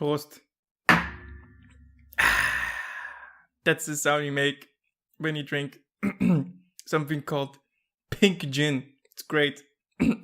Prost. That's the sound you make when you drink something called pink gin. It's great.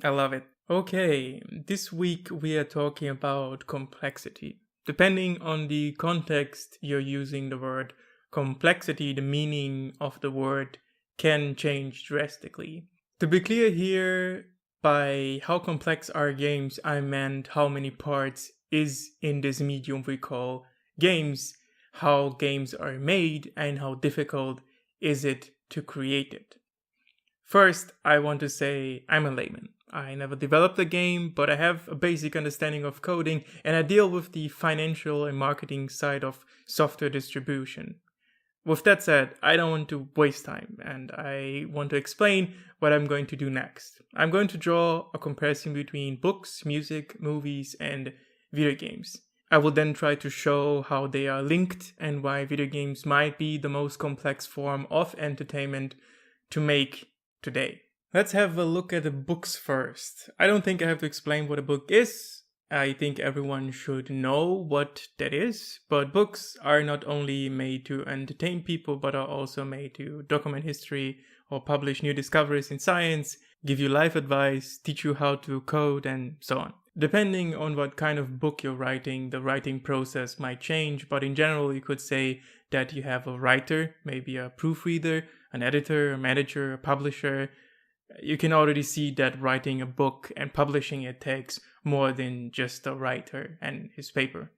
I love it. Okay, this week we are talking about complexity. Depending on the context you're using the word complexity, the meaning of the word can change drastically. To be clear here, by how complex are games, I meant how many parts is in this medium we call games, how games are made, and how difficult is it to create it. First, I want to say I'm a layman. I never developed a game, but I have a basic understanding of coding, and I deal with the financial and marketing side of software distribution. With that said, I don't want to waste time, and I want to explain what I'm going to do next. I'm going to draw a comparison between books, music, movies, and video games. I will then try to show how they are linked and why video games might be the most complex form of entertainment to make today. Let's have a look at the books first. I don't think I have to explain what a book is. I think everyone should know what that is, but books are not only made to entertain people, but are also made to document history or publish new discoveries in science, give you life advice, teach you how to code, and so on. Depending on what kind of book you're writing, the writing process might change, but in general you could say that you have a writer, maybe a proofreader, an editor, a manager, a publisher. You can already see that writing a book and publishing it takes more than just a writer and his paper.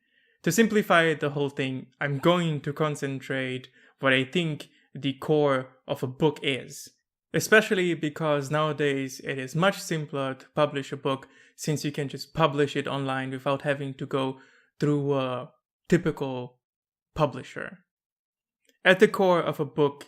To simplify the whole thing, I'm going to concentrate what I think the core of a book is. Especially because nowadays it is much simpler to publish a book since you can just publish it online without having to go through a typical publisher. At the core of a book,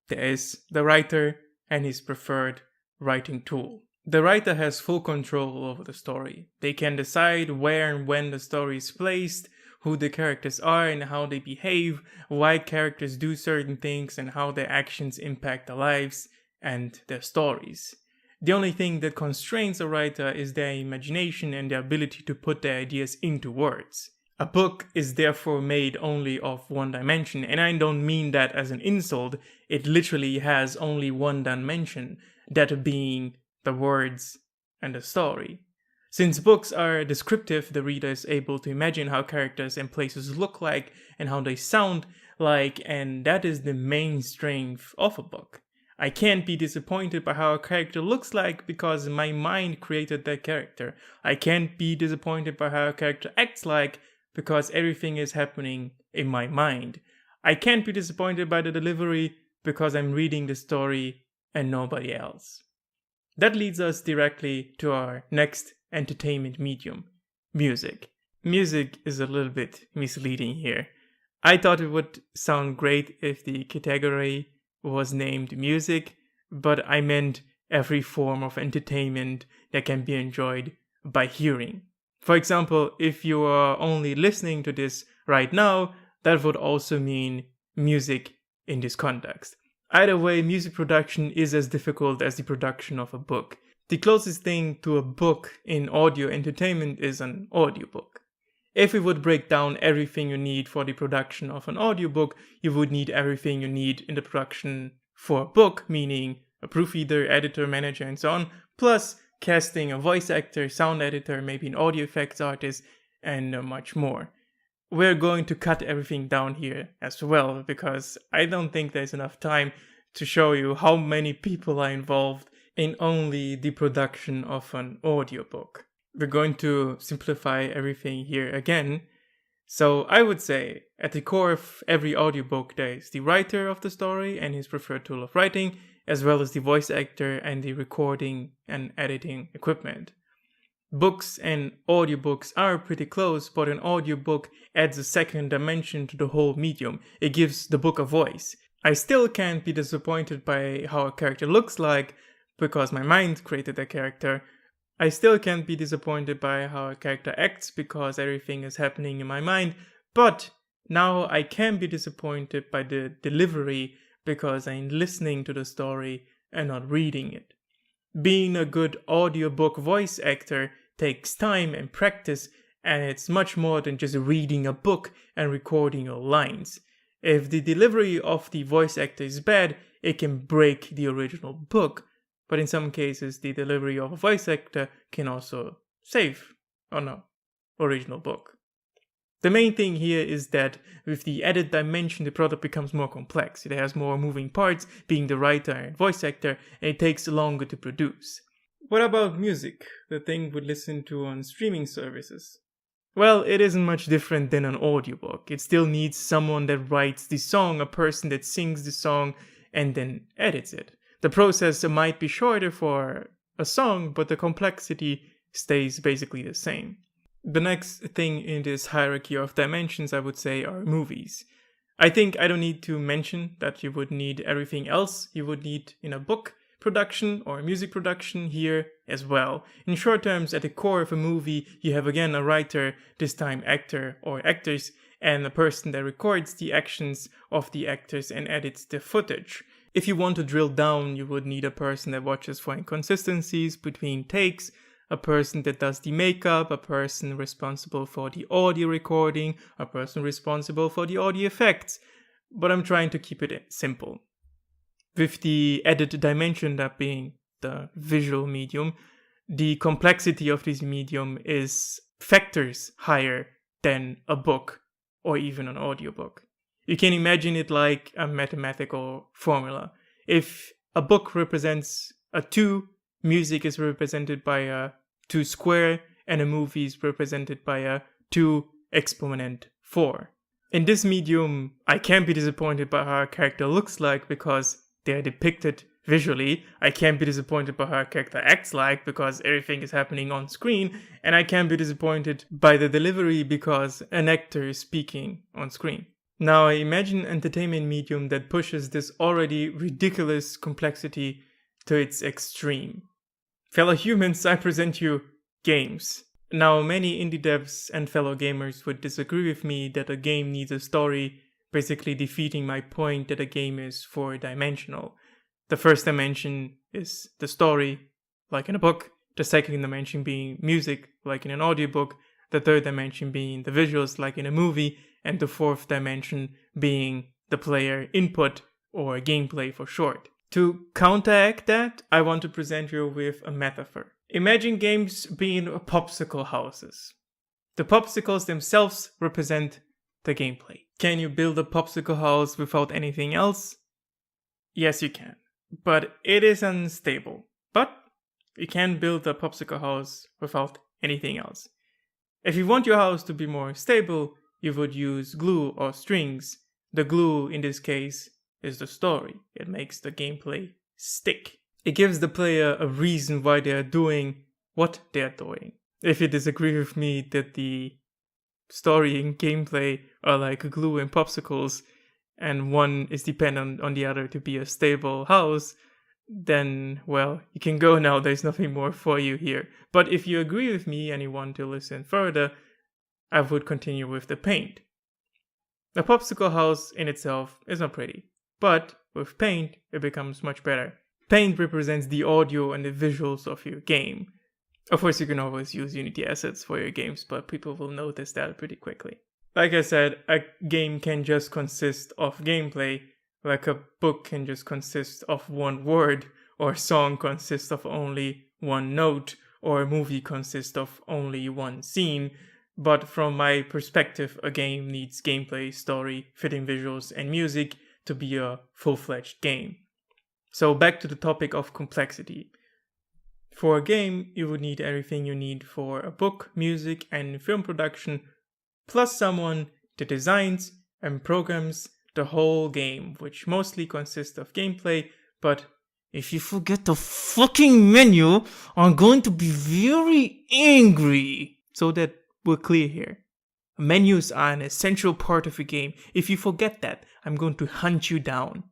there is the writer and his preferred writing tool. The writer has full control over the story. They can decide where and when the story is placed, who the characters are and how they behave, why characters do certain things and how their actions impact their lives and their stories. The only thing that constrains a writer is their imagination and their ability to put their ideas into words. A book is therefore made only of one dimension, and I don't mean that as an insult. It literally has only one dimension, that being the words and the story. Since books are descriptive, the reader is able to imagine how characters and places look like and how they sound like, and that is the main strength of a book. I can't be disappointed by how a character looks like because my mind created that character. I can't be disappointed by how a character acts like because everything is happening in my mind. I can't be disappointed by the delivery because I'm reading the story and nobody else. That leads us directly to our next entertainment medium, music. Music is a little bit misleading here. I thought it would sound great if the category was named music, but I meant every form of entertainment that can be enjoyed by hearing. For example, if you are only listening to this right now, that would also mean music in this context. Either way, music production is as difficult as the production of a book. The closest thing to a book in audio entertainment is an audiobook. If we would break down everything you need for the production of an audiobook, you would need everything you need in the production for a book, meaning a proofreader, editor, manager, and so on, plus casting a voice actor, sound editor, maybe an audio effects artist, and much more. We're going to cut everything down here as well, because I don't think there's enough time to show you how many people are involved in only the production of an audiobook. We're going to simplify everything here again. So I would say at the core of every audiobook there is the writer of the story and his preferred tool of writing, as well as the voice actor and the recording and editing equipment. Books and audiobooks are pretty close, but an audiobook adds a second dimension to the whole medium. It gives the book a voice. I still can't be disappointed by how a character looks like, because my mind created a character. I still can't be disappointed by how a character acts, because everything is happening in my mind, but now I can be disappointed by the delivery, because I'm listening to the story and not reading it. Being a good audiobook voice actor takes time and practice, And it's much more than just reading a book and recording your lines. If the delivery of the voice actor is bad, it can break the original book. But in some cases, the delivery of a voice actor can also save original book. The main thing here is that with the added dimension, the product becomes more complex. It has more moving parts, being the writer and voice actor, and it takes longer to produce. What about music, the thing we listen to on streaming services? Well, it isn't much different than an audiobook. It still needs someone that writes the song, a person that sings the song, and then edits it. The process might be shorter for a song, but the complexity stays basically the same. The next thing in this hierarchy of dimensions, I would say, are movies. I think I don't need to mention that you would need everything else you would need in a book production or music production here as well. In short terms, at the core of a movie, you have again a writer, this time actor or actors, and a person that records the actions of the actors and edits the footage. If you want to drill down, you would need a person that watches for inconsistencies between takes, a person that does the makeup, a person responsible for the audio recording, a person responsible for the audio effects. But I'm trying to keep it simple. With the added dimension, that being the visual medium, the complexity of this medium is factors higher than a book or even an audiobook. You can imagine it like a mathematical formula. If a book represents a 2, music is represented by a 2 square, and a movie is represented by a 2 exponent 4. In this medium, I can't be disappointed by how a character looks like because they are depicted visually. I can't be disappointed by how a character acts like because everything is happening on screen. And I can't be disappointed by the delivery because an actor is speaking on screen. Now imagine an entertainment medium that pushes this already ridiculous complexity to its extreme. Fellow humans, I present you games. Now many indie devs and fellow gamers would disagree with me that a game needs a story, basically defeating my point that a game is 4-dimensional. The first dimension is the story, like in a book. The second dimension being music, like in an audiobook. The third dimension being the visuals, like in a movie. And the fourth dimension being the player input, or gameplay for short. To counteract that, I want to present you with a metaphor. Imagine games being popsicle houses. The popsicles themselves represent the gameplay. Can you build a popsicle house without anything else? Yes, you can. But it is unstable. But you can build a popsicle house without anything else. If you want your house to be more stable, you would use glue or strings. The glue, in this case, is the story. It makes the gameplay stick. It gives the player a reason why they are doing what they are doing. If you disagree with me that the story and gameplay are like glue and popsicles, and one is dependent on the other to be a stable house, then, well, you can go now. There's nothing more for you here. But if you agree with me and you want to listen further, I would continue with the paint. The popsicle house in itself is not pretty, but with paint, it becomes much better. Paint represents the audio and the visuals of your game. Of course, you can always use Unity assets for your games, but people will notice that pretty quickly. Like I said, a game can just consist of gameplay, like a book can just consist of one word, or a song consists of only one note, or a movie consists of only one scene. But from my perspective, a game needs gameplay, story, fitting visuals, and music to be a full-fledged game. So back to the topic of complexity. For a game, you would need everything you need for a book, music, and film production, plus someone that designs and programs the whole game, which mostly consists of gameplay, but if you forget the fucking menu, I'm going to be very angry. So that we're clear here. Menus are an essential part of a game. If you forget that, I'm going to hunt you down.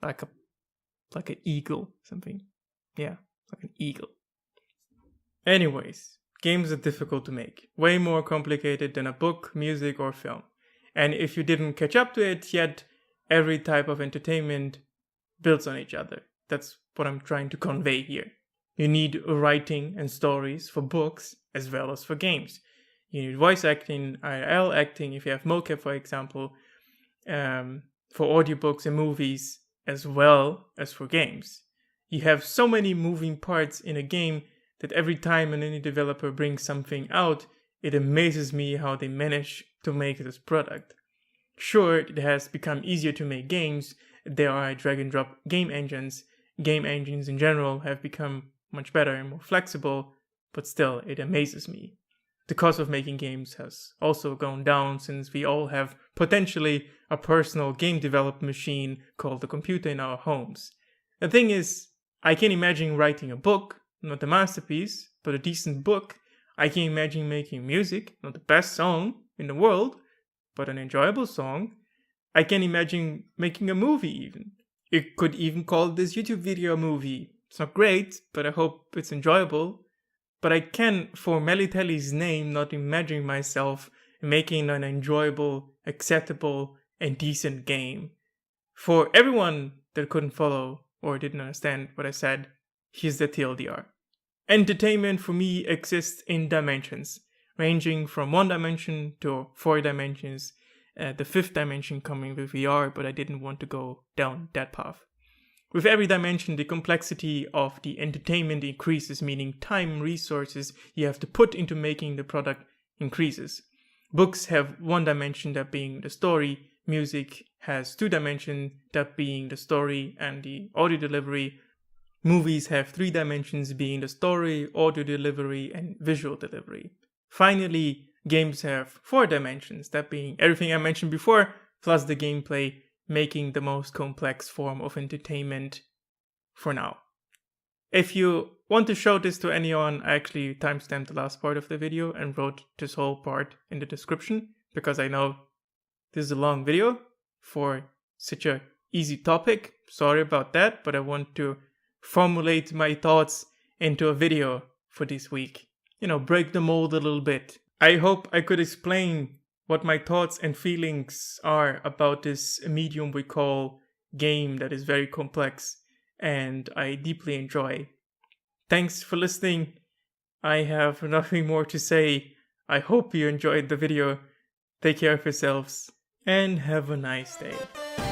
Like an eagle, something. Yeah, like an eagle. Anyways, games are difficult to make. Way more complicated than a book, music, or film. And if you didn't catch up to it yet, every type of entertainment builds on each other. That's what I'm trying to convey here. You need writing and stories for books as well as for games. You need voice acting, IRL acting, if you have mocap, for example, for audiobooks and movies, as well as for games. You have so many moving parts in a game that every time an indie developer brings something out, it amazes me how they manage to make this product. Sure, it has become easier to make games. There are drag and drop game engines. Game engines in general have become much better and more flexible, but still, it amazes me. The cost of making games has also gone down since we all have potentially a personal game development machine called a computer in our homes. The thing is, I can imagine writing a book, not a masterpiece, but a decent book. I can imagine making music, not the best song in the world, but an enjoyable song. I can imagine making a movie even. You could even call this YouTube video a movie. It's not great, but I hope it's enjoyable. But I can, for Melitelli's name, not imagine myself making an enjoyable, acceptable, and decent game. For everyone that couldn't follow or didn't understand what I said, here's the TLDR. Entertainment for me exists in dimensions, ranging from 1 dimension to 4 dimensions, the 5th dimension coming with VR, but I didn't want to go down that path. With every dimension, the complexity of the entertainment increases, meaning time, resources you have to put into making the product increases. Books have 1 dimension, that being the story. Music has 2 dimensions, that being the story and the audio delivery. Movies have 3 dimensions, being the story, audio delivery, and visual delivery. Finally, games have 4 dimensions, that being everything I mentioned before, plus the gameplay, making the most complex form of entertainment for now. If you want to show this to anyone, I actually timestamped the last part of the video and wrote this whole part in the description, because I know this is a long video for such a easy topic. Sorry about that, but I want to formulate my thoughts into a video for this week. Break the mold a little bit. I hope I could explain what my thoughts and feelings are about this medium we call game that is very complex and I deeply enjoy. Thanks for listening. I have nothing more to say. I hope you enjoyed the video. Take care of yourselves and have a nice day.